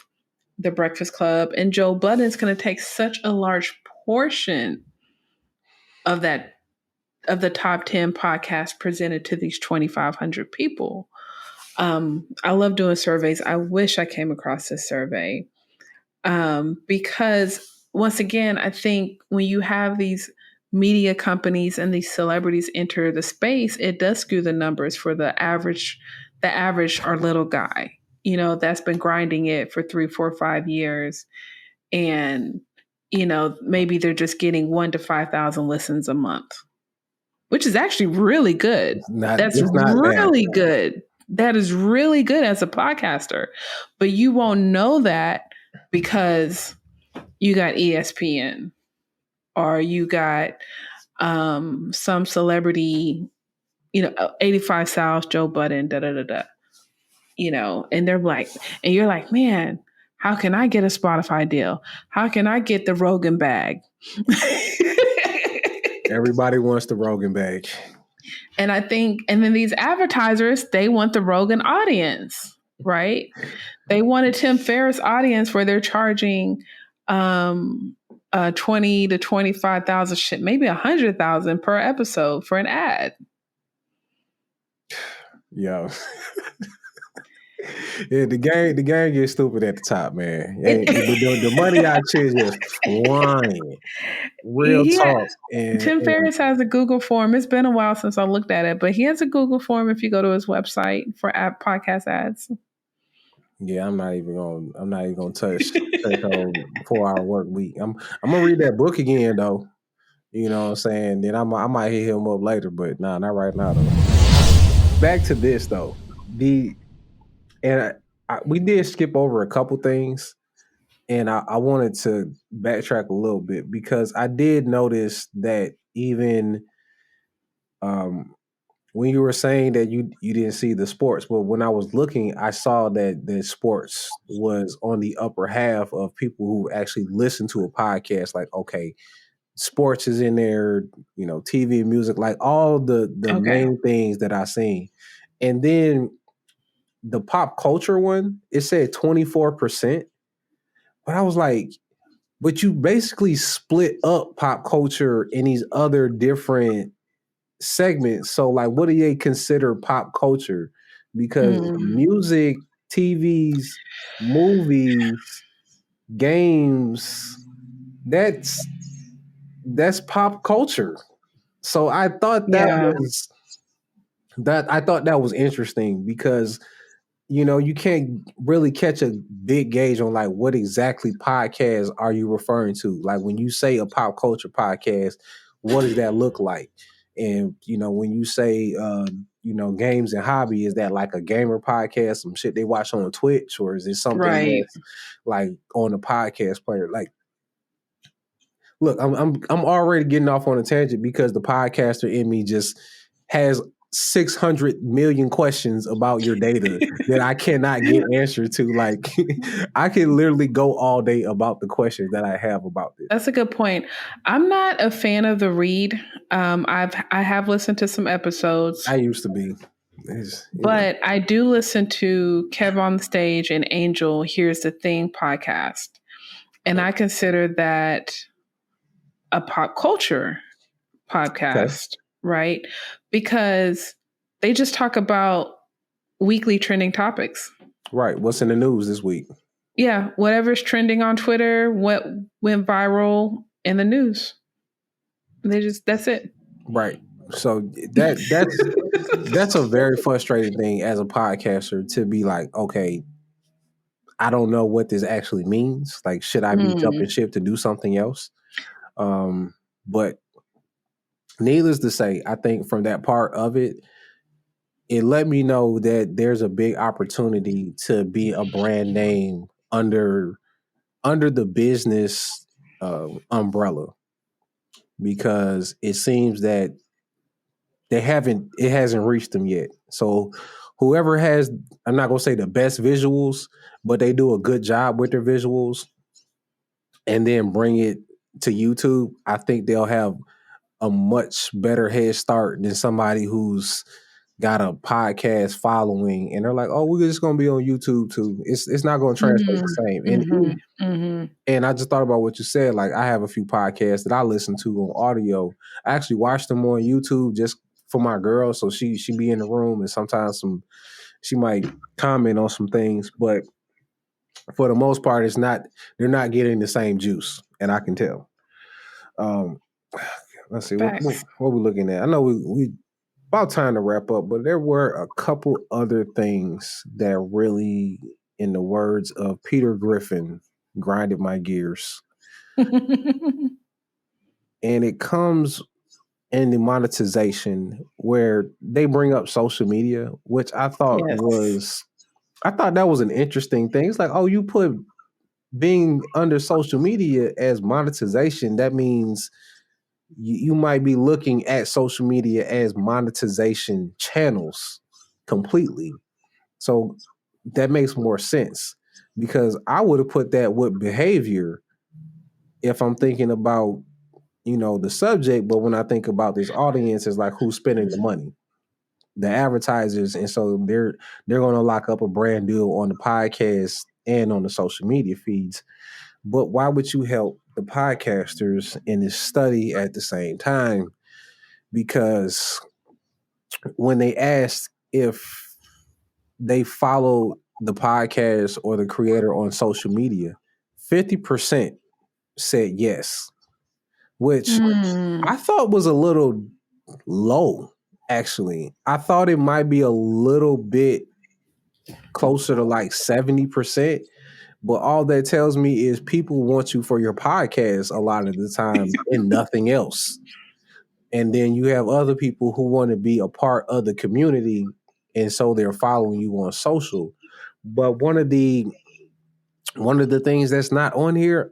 The Breakfast Club, and Joe Budden is going to take such a large portion of the top 10 podcasts presented to these 2,500 people. I love doing surveys. I wish I came across this survey because once again, I think when you have these media companies and these celebrities enter the space, it does skew the numbers for the average or little guy, that's been grinding it for 3, 4, 5 years. And, maybe they're just getting 1,000 to 5,000 listens a month, which is actually really good. That's really good. That is really good as a podcaster. But you won't know that because you got ESPN or you got some celebrity, 85 South, Joe Budden, da da da da. And they're like, and you're like, man, how can I get a Spotify deal? How can I get the Rogan bag? Everybody wants the Rogan bag. And I think, and then these advertisers, they want the Rogan audience, right? They want a Tim Ferriss audience where they're charging 20 to 25,000 shit, maybe 100,000 per episode for an ad. Yo. Yeah, the game gets stupid at the top, man. The money out here is just flying. Real talk. Tim Ferriss has a Google form. It's been a while since I looked at it, but he has a Google form if you go to his website for podcast ads. Yeah, I'm not even gonna touch on 4-hour work week. I'm gonna read that book again though. You know what I'm saying? Then I might hit him up later, but nah, not right now though. Back to this though. We did skip over a couple things, and I wanted to backtrack a little bit because I did notice that even when you were saying that you didn't see the sports, but when I was looking, I saw that the sports was on the upper half of people who actually listen to a podcast. Like, okay, sports is in there, TV, music, like all the main things that I seen. And then the pop culture one, it said 24%. But I was like, but you basically split up pop culture in these other different segments. So like, what do they consider pop culture? Because music, TVs, movies, games, that's pop culture. So I thought that was interesting because you can't really catch a big gauge on like what exactly podcast are you referring to? Like when you say a pop culture podcast, what does that look like? And when you say games and hobby, is that like a gamer podcast, some shit they watch on Twitch, or is it something that's like on a podcast player? Like, look, I'm already getting off on a tangent because the podcaster in me just has 600 million questions about your data that I cannot get answered to. Like, I can literally go all day about the questions that I have about this. That's a good point. I'm not a fan of the read. I have listened to some episodes. I used to be. But I do listen to Kev on the Stage and Angel Here's the Thing podcast. And I consider that a pop culture podcast, right? Because they just talk about weekly trending topics. Right. What's in the news this week? Yeah. Whatever's trending on Twitter, what went viral in the news. That's it. Right. So that's a very frustrating thing as a podcaster to be like, okay, I don't know what this actually means. Like, should I be jumping ship to do something else? But needless to say, I think from that part of it, it let me know that there's a big opportunity to be a brand name under the business umbrella, because it seems that it hasn't reached them yet. So whoever has, I'm not gonna say the best visuals, but they do a good job with their visuals and then bring it to YouTube, I think they'll have a much better head start than somebody who's got a podcast following and they're like, oh, we're just gonna be on YouTube too. It's not gonna translate the same. And I just thought about what you said. Like, I have a few podcasts that I listen to on audio. I actually watch them on YouTube just for my girl, so she be in the room, and sometimes she might comment on some things, but for the most part, they're not getting the same juice, and I can tell. Let's see what we're looking at. I know we about time to wrap up, but there were a couple other things that really, in the words of Peter Griffin, grinded my gears. And it comes in the monetization, where they bring up social media, which I thought that was an interesting thing. It's like, oh, you put being under social media as monetization, that means you might be looking at social media as monetization channels completely. So that makes more sense, because I would have put that with behavior if I'm thinking about, the subject. But when I think about this audience, it's like, who's spending the money? The advertisers. And so they're going to lock up a brand deal on the podcast and on the social media feeds. But why would you help the podcasters in this study at the same time? Because when they asked if they follow the podcast or the creator on social media, 50% said yes, which I thought was a little low, actually. I thought it might be a little bit closer to like 70%. But all that tells me is people want you for your podcast a lot of the time and nothing else. And then you have other people who want to be a part of the community, and so they're following you on social. But one of the things that's not on here,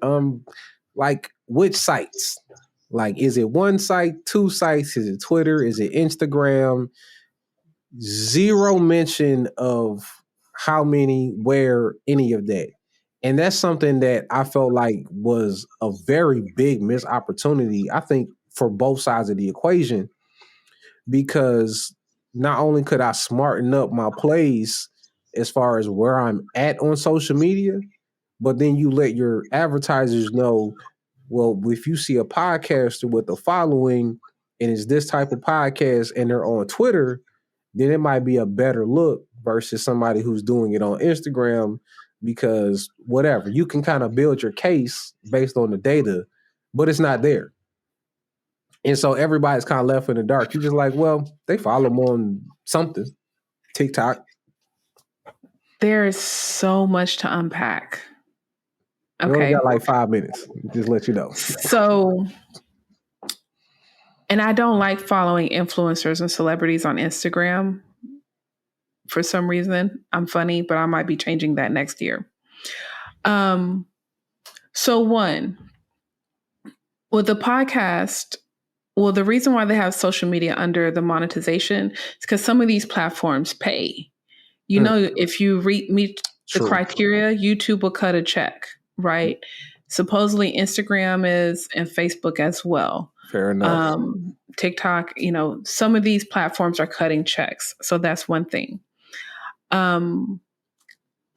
like, which sites? Like, is it one site, two sites? Is it Twitter? Is it Instagram? Zero mention of how many, where, any of that. And that's something that I felt like was a very big missed opportunity, I think, for both sides of the equation, because not only could I smarten up my plays as far as where I'm at on social media, but then you let your advertisers know, well, if you see a podcaster with a following and it's this type of podcast and they're on Twitter, then it might be a better look versus somebody who's doing it on Instagram, because whatever, you can kind of build your case based on the data, but it's not there. And so everybody's kind of left in the dark. You're just like, well, they follow them on something, TikTok. There is so much to unpack. Okay. We only got like 5 minutes. Just let you know. So, and I don't like following influencers and celebrities on Instagram for some reason. I'm funny, but I might be changing that next year. So one, with the podcast, the reason why they have social media under the monetization is because some of these platforms pay. If you meet the criteria, YouTube will cut a check, right? Supposedly Instagram is, and Facebook as well. Fair enough. TikTok, some of these platforms are cutting checks. So that's one thing. A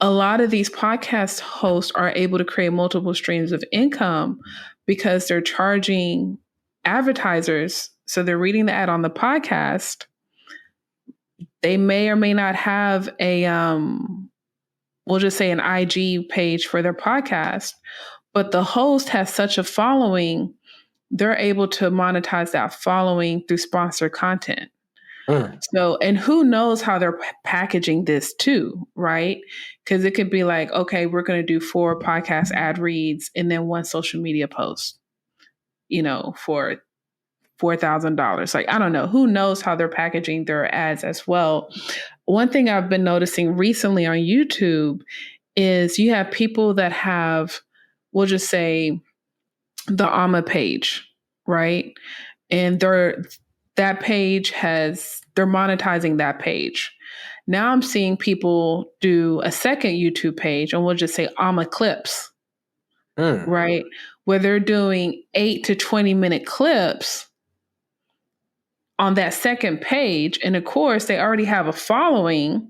lot of these podcast hosts are able to create multiple streams of income because they're charging advertisers. So they're reading the ad on the podcast. They may or may not have we'll just say an IG page for their podcast, but the host has such a following, they're able to monetize that following through sponsored content. Mm. So, and who knows how they're packaging this too, right? Because it could be like, okay, we're going to do 4 podcast ad reads and then 1 social media post, for $4,000. Like, I don't know. Who knows how they're packaging their ads as well. One thing I've been noticing recently on YouTube is you have people that have, we'll just say, the AMA page, right? And that page they're monetizing that page. Now I'm seeing people do a second YouTube page, and we'll just say AMA clips, right? Where they're doing 8 to 20-minute clips on that second page. And of course, they already have a following.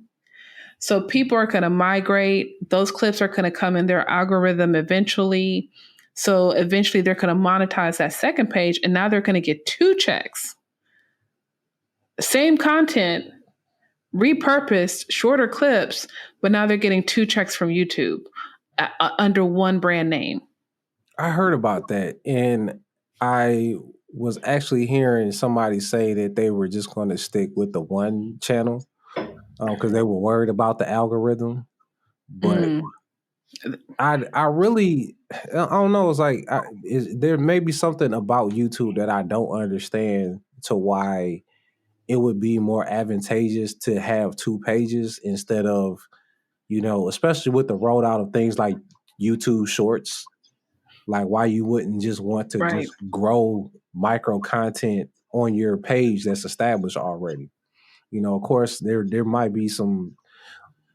So people are going to migrate. Those clips are going to come in their algorithm eventually. So eventually they're going to monetize that second page. And now they're going to get 2 checks. Same content, repurposed, shorter clips, but now they're getting 2 checks from YouTube under one brand name. I heard about that, and I was actually hearing somebody say that they were just going to stick with the one channel because they were worried about the algorithm. But I really, I don't know. It's like there may be something about YouTube that I don't understand to why it would be more advantageous to have 2 pages instead of, especially with the rollout of things like YouTube Shorts. Like why you wouldn't just want to Right. just grow micro content on your page that's established already. Of course there might be some,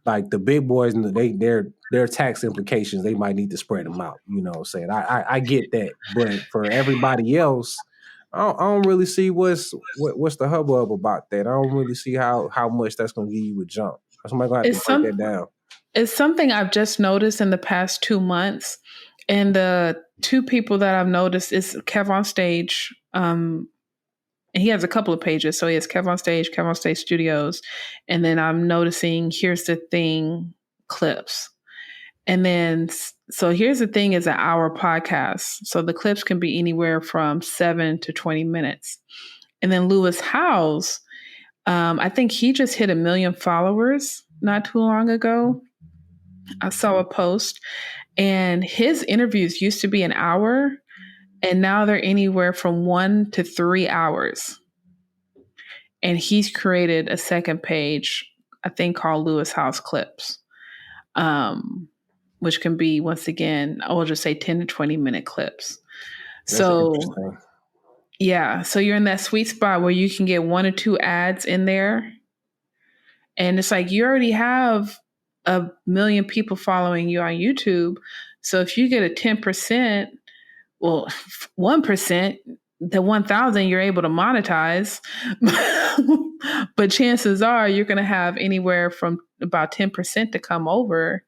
like the big boys and their tax implications, they might need to spread them out. You know what I'm saying? I get that. But for everybody else, I don't really see what's the hubbub about that. I don't really see how much that's gonna give you a jump. Somebody's gonna have to break that down. It's something I've just noticed in the past 2 months. And the 2 people that I've noticed is Kev on Stage. And he has a couple of pages. So he has Kev on Stage Studios. And then I'm noticing Here's the Thing clips. And then, so Here's the Thing is an hour podcast. So the clips can be anywhere from 7 to 20 minutes. And then Lewis Howes, I think he just hit 1 million followers not too long ago. I saw a post, and his interviews used to be an hour, and now they're anywhere from 1 to 3 hours. And he's created a second page, I think, called Lewis House Clips, which can be, once again, I will just say 10 to 20-minute clips. That's so interesting. Yeah, so you're in that sweet spot where you can get 1 or 2 ads in there. And it's like you already have 1 million people following you on YouTube. So if you get a 10%, well, 1%, the 1,000 you're able to monetize. But chances are you're going to have anywhere from about 10% to come over,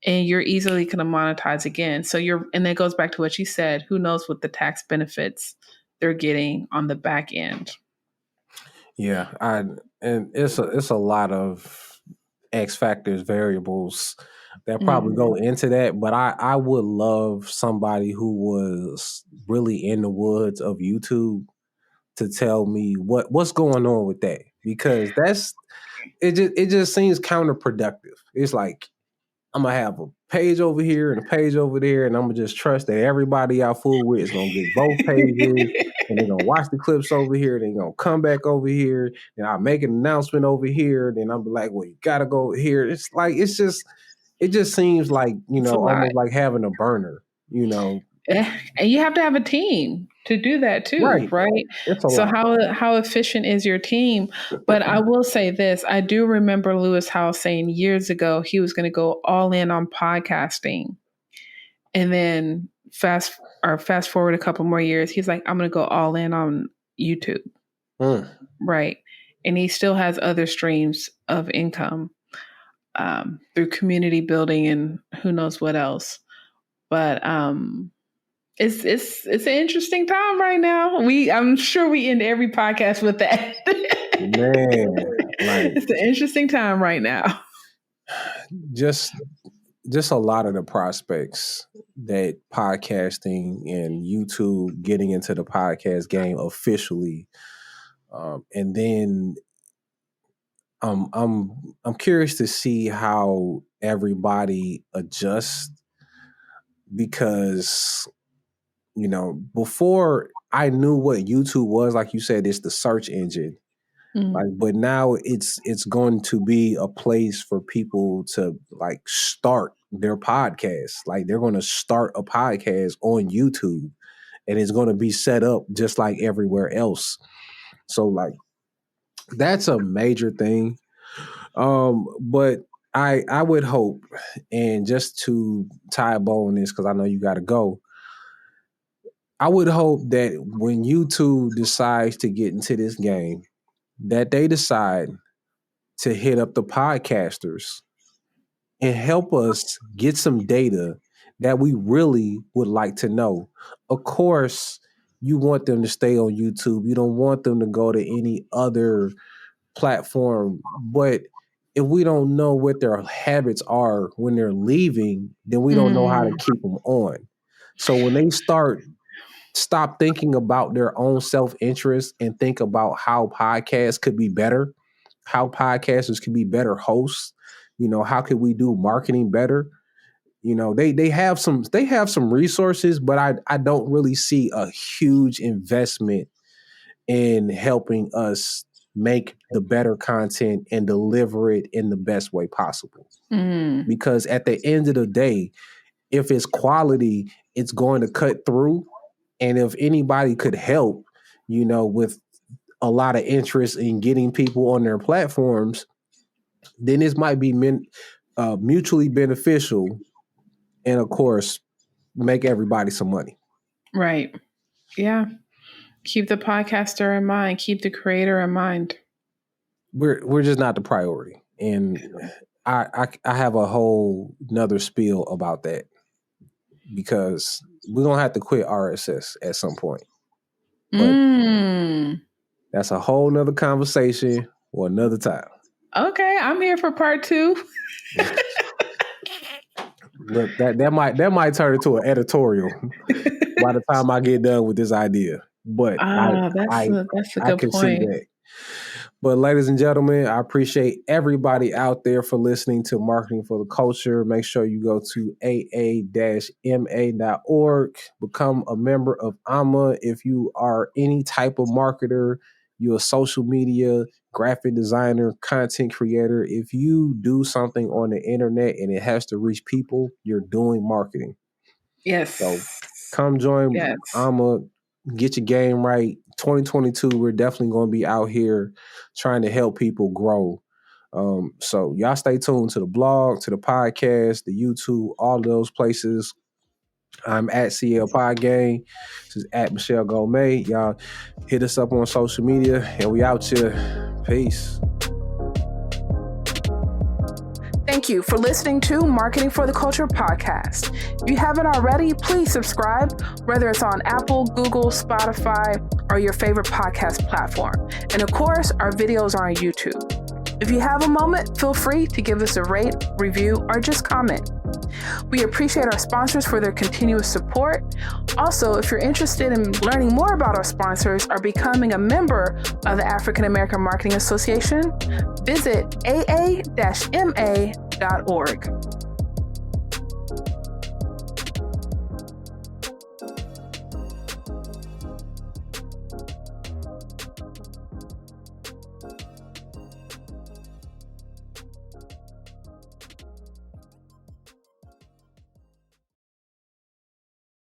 and you're easily going to monetize again. So and that goes back to what you said. Who knows what the tax benefits they're getting on the back end? Yeah, and it's a lot of X factors, variables that probably go into that. But I would love somebody who was really in the woods of YouTube to tell me what's going on with that, because it just seems counterproductive. It's like I'm gonna have a page over here and a page over there, and I'm gonna just trust that everybody I fool with is gonna get both pages, and they're gonna watch the clips over here, they're gonna come back over here, and I'll make an announcement over here, then I'll be like, well, you gotta go here. It's like it just seems like, almost like having a burner, And you have to have a team to do that too, right? It's a So lot. how efficient is your team? But I will say this: I do remember Lewis Howes saying years ago he was going to go all in on podcasting, and then fast forward a couple more years, he's like, I'm going to go all in on YouTube, right? And he still has other streams of income through community building and who knows what else. But it's an interesting time right now. I'm sure we end every podcast with that. Man, it's an interesting time right now. Just a lot of the prospects that podcasting and YouTube getting into the podcast game officially, and then I'm curious to see how everybody adjusts because before I knew what YouTube was, like you said, it's the search engine. Like, but now it's going to be a place for people to like start their podcast. Like they're going to start a podcast on YouTube, and it's going to be set up just like everywhere else. So like that's a major thing. But I would hope, and just to tie a bow on this because I know you got to go. I would hope that when YouTube decides to get into this game, that they decide to hit up the podcasters and help us get some data that we really would like to know. Of course, you want them to stay on YouTube. You don't want them to go to any other platform. But if we don't know what their habits are when they're leaving, then we don't know how to keep them on. So when they stop thinking about their own self-interest and think about how podcasts could be better, how podcasters could be better hosts, how could we do marketing better? They have some resources, but I don't really see a huge investment in helping us make the better content and deliver it in the best way possible. Because at the end of the day, if it's quality, it's going to cut through. And if anybody could help, with a lot of interest in getting people on their platforms, then this might be mutually beneficial and, of course, make everybody some money. Right. Yeah. Keep the podcaster in mind. Keep the creator in mind. We're just not the priority. And I have a whole nother spiel about that because we're going to have to quit RSS at some point. But that's a whole nother conversation or another time. Okay, I'm here for part 2. Look, that might turn into an editorial by the time I get done with this idea. But that's a good can point. see that. But ladies and gentlemen, I appreciate everybody out there for listening to Marketing for the Culture. Make sure you go to aa-ma.org. Become a member of AMA. If you are any type of marketer, you're a social media, graphic designer, content creator. If you do something on the internet and it has to reach people, you're doing marketing. Yes. So come join AMA. Get your game right. 2022, we're definitely going to be out here trying to help people grow. So y'all stay tuned to the blog, to the podcast, the YouTube, all of those places. I'm at CL Pod Gang. This is at Michelle Gomez. Y'all hit us up on social media, and we out here. Peace. Thank you for listening to Marketing for the Culture podcast. If you haven't already, please subscribe, whether it's on Apple, Google, Spotify, or your favorite podcast platform. And of course, our videos are on YouTube. If you have a moment, feel free to give us a rate, review, or just comment. We appreciate our sponsors for their continuous support. Also, if you're interested in learning more about our sponsors or becoming a member of the African American Marketing Association, visit aa-ma.org.